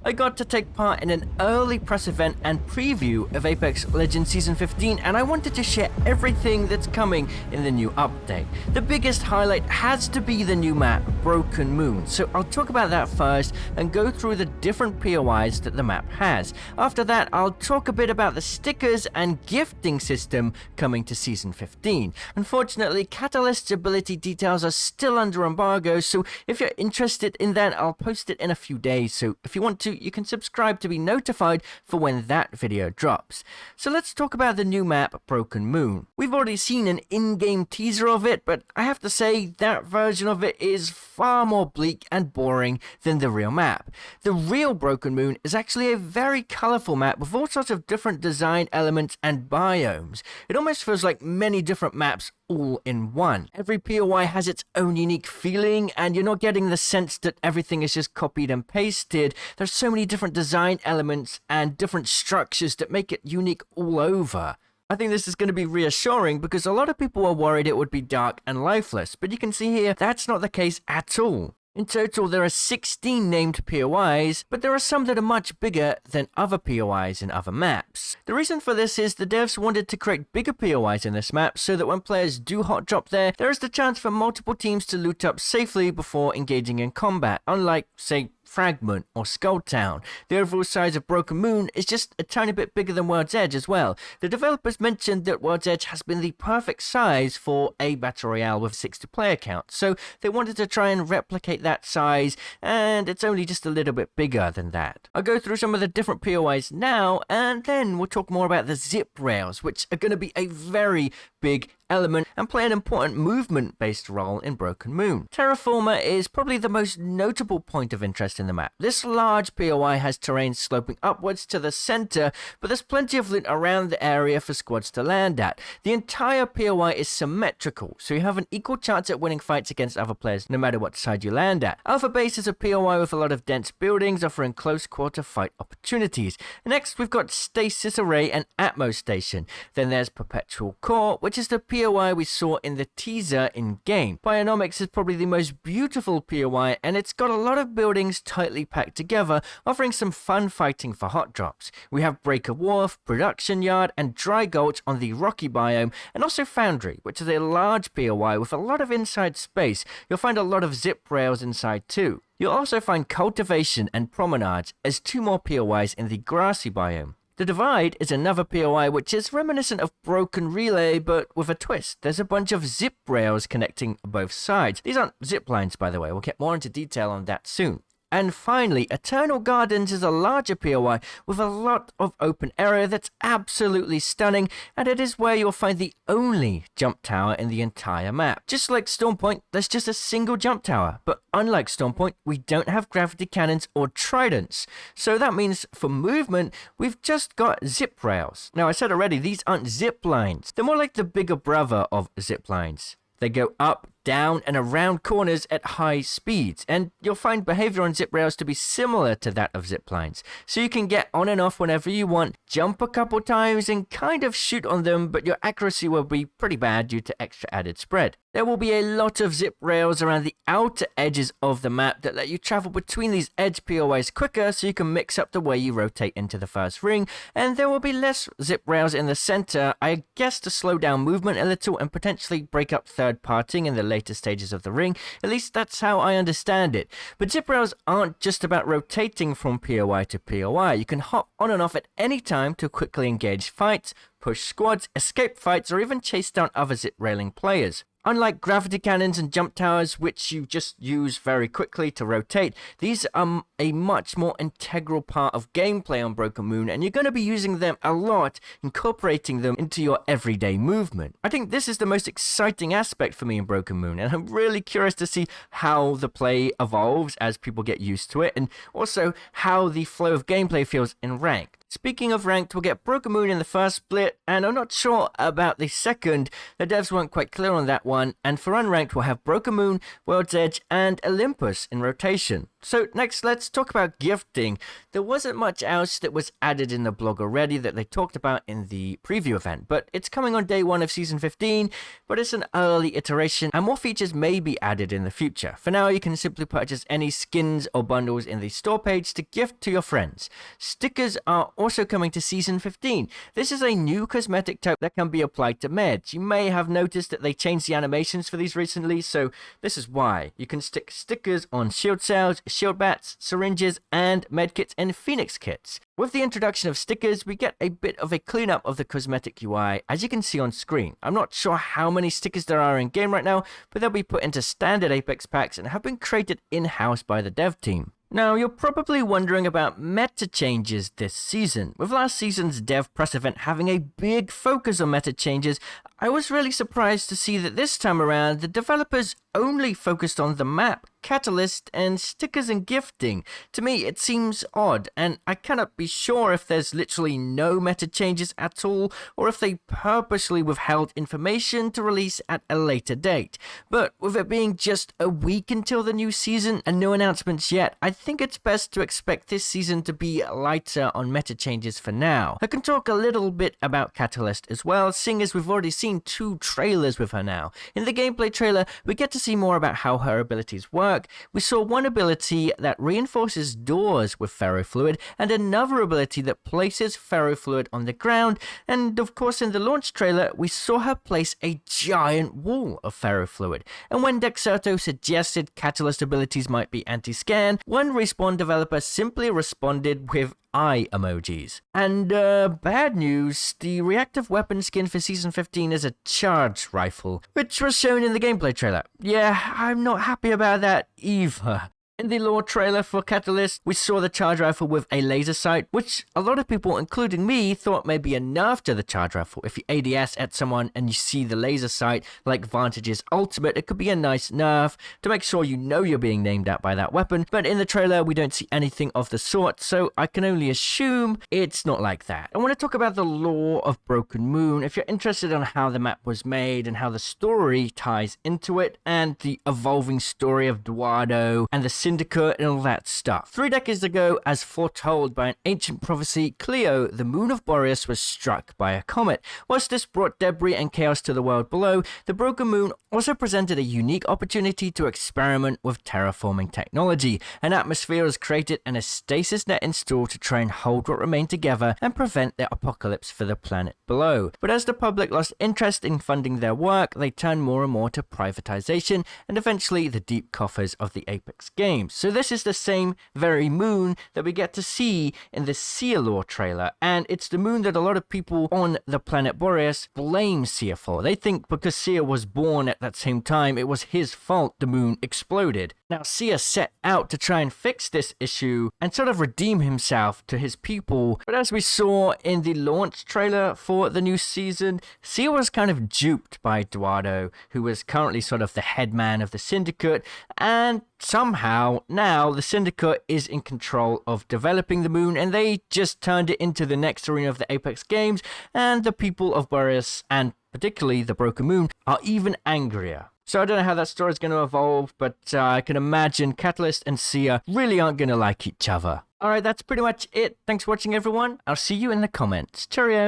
I got to take part in an early press event and preview of Apex Legends Season 15, and I wanted to share everything that's coming in the new update. The biggest highlight has to be the new map, Broken Moon, so I'll talk about that first and go through the different POIs that the map has. After that, I'll talk a bit about the stickers and gifting system coming to Season 15. Unfortunately, Catalyst's ability details are still under embargo, so if you're interested in that, I'll post it in a few days, so if you want to, you can subscribe to be notified for when that video drops. So let's talk about the new map, Broken Moon. We've already seen an in-game teaser of it, but I have to say that version of it is far more bleak and boring than the real map. The real Broken Moon is actually a very colourful map with all sorts of different design elements and biomes. It almost feels like many different maps all in one. Every POI has its own unique feeling, and you're not getting the sense that everything is just copied and pasted. There's so many different design elements and different structures that make it unique all over. I think this is going to be reassuring because a lot of people were worried it would be dark and lifeless, but you can see here that's not the case at all. In total, there are 16 named POIs, but there are some that are much bigger than other POIs in other maps. The reason for this is the devs wanted to create bigger POIs in this map so that when players do hot drop there is the chance for multiple teams to loot up safely before engaging in combat, unlike, say, Fragment or Skull Town. The overall size of Broken Moon is just a tiny bit bigger than World's Edge as well. The developers mentioned that World's Edge has been the perfect size for a Battle Royale with 60 player count, so they wanted to try and replicate that size, and it's only just a little bit bigger than that. I'll go through some of the different POIs now, and then we'll talk more about the zip rails, which are going to be a very big element and play an important movement-based role in Broken Moon. Terraformer is probably the most notable point of interest in the map. This large POI has terrain sloping upwards to the center, but there's plenty of loot around the area for squads to land at. The entire POI is symmetrical, so you have an equal chance at winning fights against other players no matter what side you land at. Alpha Base is a POI with a lot of dense buildings offering close quarter fight opportunities. Next, we've got Stasis Array and Atmo Station. Then there's Perpetual Core, which is the POI we saw in the teaser in-game. Bionomics is probably the most beautiful POI, and it's got a lot of buildings tightly packed together, offering some fun fighting for hot drops. We have Breaker Wharf, Production Yard, and Dry Gulch on the Rocky biome, and also Foundry, which is a large POI with a lot of inside space. You'll find a lot of zip rails inside too. You'll also find Cultivation and Promenades as two more POIs in the Grassy biome. The Divide is another POI which is reminiscent of Broken Relay, but with a twist. There's a bunch of zip rails connecting both sides. These aren't zip lines, by the way. We'll get more into detail on that soon. And finally, Eternal Gardens is a larger POI with a lot of open area that's absolutely stunning, and it is where you'll find the only jump tower in the entire map. Just like Stormpoint, there's just a single jump tower, but unlike Stormpoint, we don't have gravity cannons or tridents. So that means for movement, we've just got zip rails. Now I said already, these aren't zip lines. They're more like the bigger brother of zip lines. They go up, down, and around corners at high speeds, and you'll find behavior on zip rails to be similar to that of zip lines. So you can get on and off whenever you want, jump a couple times, and kind of shoot on them, but your accuracy will be pretty bad due to extra added spread. There will be a lot of zip rails around the outer edges of the map that let you travel between these edge POIs quicker, so you can mix up the way you rotate into the first ring, and there will be less zip rails in the center, I guess to slow down movement a little and potentially break up third parting in the later stages of the ring. At least that's how I understand it. But zip rails aren't just about rotating from POI to POI. You can hop on and off at any time to quickly engage fights, push squads, escape fights, or even chase down other zip railing players. Unlike gravity cannons and jump towers, which you just use very quickly to rotate, these are a much more integral part of gameplay on Broken Moon, and you're going to be using them a lot, incorporating them into your everyday movement. I think this is the most exciting aspect for me in Broken Moon, and I'm really curious to see how the play evolves as people get used to it, and also how the flow of gameplay feels in ranked. Speaking of ranked, we'll get Broken Moon in the first split, and I'm not sure about the second. The devs weren't quite clear on that one, and for unranked, we'll have Broken Moon, World's Edge, and Olympus in rotation. So next, let's talk about gifting. There wasn't much else that was added in the blog already that they talked about in the preview event, but it's coming on day 1 of Season 15, but it's an early iteration, and more features may be added in the future. For now, you can simply purchase any skins or bundles in the store page to gift to your friends. Stickers are also coming to Season 15. This is a new cosmetic type that can be applied to meds. You may have noticed that they changed the animations for these recently, so this is why. You can stick stickers on shield cells, shield bats, syringes, and medkits and phoenix kits. With the introduction of stickers, we get a bit of a cleanup of the cosmetic UI, as you can see on screen. I'm not sure how many stickers there are in game right now, but they'll be put into standard Apex packs and have been created in-house by the dev team. Now, you're probably wondering about meta changes this season. With last season's dev press event having a big focus on meta changes, I was really surprised to see that this time around, the developers only focused on the map, catalyst, and stickers and gifting. To me, it seems odd, and I cannot be sure if there's literally no meta changes at all, or if they purposely withheld information to release at a later date. But with it being just a week until the new season and no announcements yet, I think it's best to expect this season to be lighter on meta changes for now. I can talk a little bit about Catalyst as well, seeing as we've already seen 2 trailers with her now. In the gameplay trailer, we get to see more about how her abilities work. We saw one ability that reinforces doors with ferrofluid, and another ability that places ferrofluid on the ground, and of course in the launch trailer, we saw her place a giant wall of ferrofluid. And when Dexerto suggested Catalyst abilities might be anti-scan, one Respawn developer simply responded with eye emojis. And bad news, the reactive weapon skin for Season 15 is a charge rifle, which was shown in the gameplay trailer. Yeah, I'm not happy about that either. In the lore trailer for Catalyst, we saw the charge rifle with a laser sight, which a lot of people, including me, thought may be a nerf to the charge rifle. If you ADS at someone and you see the laser sight, like Vantage's ultimate, it could be a nice nerf to make sure you know you're being named at by that weapon. But in the trailer, we don't see anything of the sort, so I can only assume it's not like that. I want to talk about the lore of Broken Moon. If you're interested in how the map was made and how the story ties into it, and the evolving story of Eduardo and the Syndicate and all that stuff. 3 decades ago, as foretold by an ancient prophecy, Clio, the moon of Boreas, was struck by a comet. Whilst this brought debris and chaos to the world below, the Broken Moon also presented a unique opportunity to experiment with terraforming technology. An atmosphere was created and a stasis net installed to try and hold what remained together and prevent the apocalypse for the planet below. But as the public lost interest in funding their work, they turned more and more to privatization and eventually the deep coffers of the Apex games. So this is the same very moon that we get to see in the Sia lore trailer, and it's the moon that a lot of people on the planet Boreas blame Sia for. They think because Sia was born at that same time, it was his fault the moon exploded. Now Sia set out to try and fix this issue and sort of redeem himself to his people, but as we saw in the launch trailer for the new season, Sia was kind of duped by Eduardo, who was currently sort of the head man of the Syndicate, and somehow now the Syndicate is in control of developing the moon, and they just turned it into the next arena of the Apex games, and the people of Boreas, and particularly the Broken Moon, are even angrier. So I don't know how that story is going to evolve, but I can imagine Catalyst and Sia really aren't going to like each other. Alright, that's pretty much it. Thanks for watching, everyone. I'll see you in the comments. Cheerio!